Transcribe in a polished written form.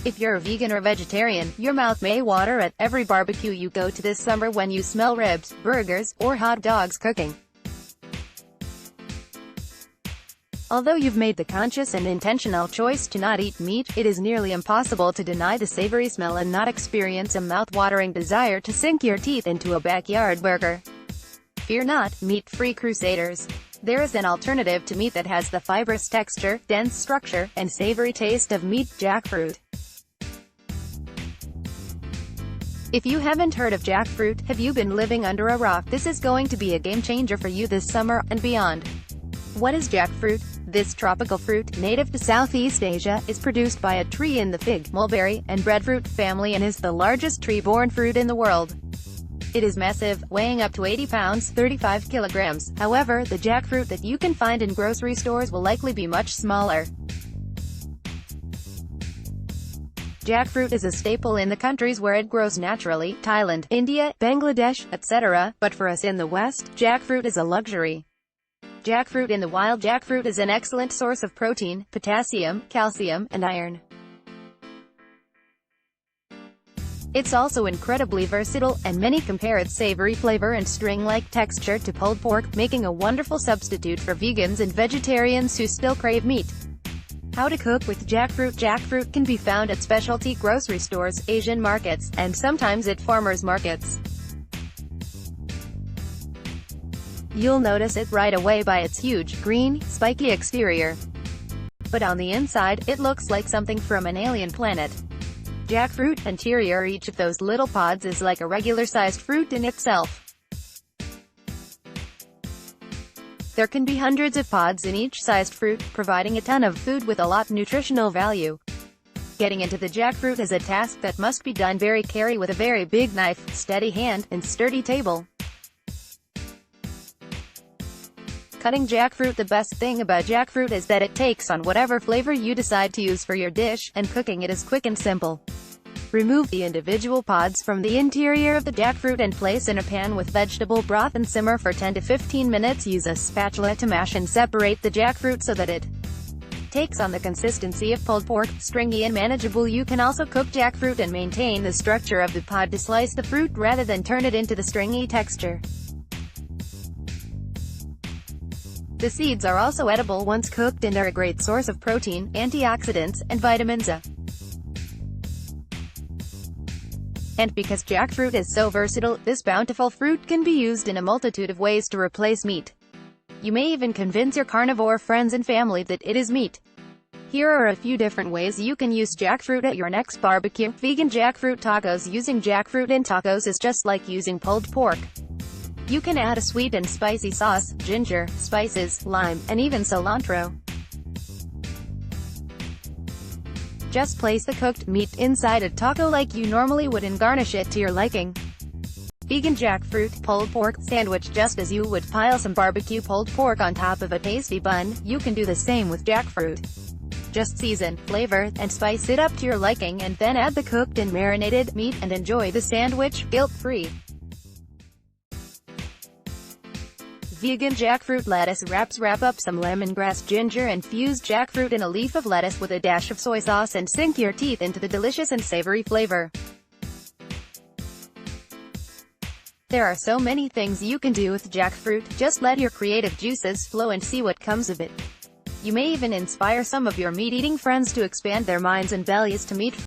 If you're a vegan or vegetarian, your mouth may water at every barbecue you go to this summer when you smell ribs, burgers, or hot dogs cooking. Although you've made the conscious and intentional choice to not eat meat, it is nearly impossible to deny the savory smell and not experience a mouth-watering desire to sink your teeth into a backyard burger. Fear not, meat-free crusaders. There is an alternative to meat that has the fibrous texture, dense structure, and savory taste of meat: jackfruit. If you haven't heard of jackfruit, have you been living under a rock? This is going to be a game-changer for you this summer, and beyond. What is jackfruit? This tropical fruit, native to Southeast Asia, is produced by a tree in the fig, mulberry, and breadfruit family and is the largest tree-borne fruit in the world. It is massive, weighing up to 80 pounds, 35 kilograms. However, the jackfruit that you can find in grocery stores will likely be much smaller. Jackfruit is a staple in the countries where it grows naturally: Thailand, India, Bangladesh, etc. But for us in the West, jackfruit is a luxury. Jackfruit in the wild: jackfruit is an excellent source of protein, potassium, calcium, and iron. It's also incredibly versatile, and many compare its savory flavor and string-like texture to pulled pork, making a wonderful substitute for vegans and vegetarians who still crave meat. How to cook with jackfruit? Jackfruit can be found at specialty grocery stores, Asian markets, and sometimes at farmers markets. You'll notice it right away by its huge, green, spiky exterior. But on the inside, it looks like something from an alien planet. Jackfruit interior: each of those little pods is like a regular-sized fruit in itself. There can be hundreds of pods in each sized fruit, providing a ton of food with a lot nutritional value. Getting into the jackfruit is a task that must be done very carefully with a very big knife, steady hand, and sturdy table. Cutting jackfruit: the best thing about jackfruit is that it takes on whatever flavor you decide to use for your dish, and cooking it is quick and simple. Remove the individual pods from the interior of the jackfruit and place in a pan with vegetable broth and simmer for 10 to 15 minutes. Use a spatula to mash and separate the jackfruit so that it takes on the consistency of pulled pork, stringy and manageable. You can also cook jackfruit and maintain the structure of the pod to slice the fruit rather than turn it into the stringy texture. The seeds are also edible once cooked and are a great source of protein, antioxidants, and vitamins A. And because jackfruit is so versatile, this bountiful fruit can be used in a multitude of ways to replace meat. You may even convince your carnivore friends and family that it is meat. Here are a few different ways you can use jackfruit at your next barbecue. Vegan jackfruit tacos: using jackfruit in tacos is just like using pulled pork. You can add a sweet and spicy sauce, ginger, spices, lime, and even cilantro. Just place the cooked meat inside a taco like you normally would and garnish it to your liking. Vegan jackfruit pulled pork sandwich: just as you would pile some barbecue pulled pork on top of a tasty bun, you can do the same with jackfruit. Just season, flavor, and spice it up to your liking, and then add the cooked and marinated meat, and enjoy the sandwich, guilt-free. Vegan jackfruit lettuce wraps: wrap up some lemongrass, ginger, and fuse jackfruit in a leaf of lettuce with a dash of soy sauce and sink your teeth into the delicious and savory flavor. There are so many things you can do with jackfruit. Just let your creative juices flow and see what comes of it. You may even inspire some of your meat-eating friends to expand their minds and bellies to meat.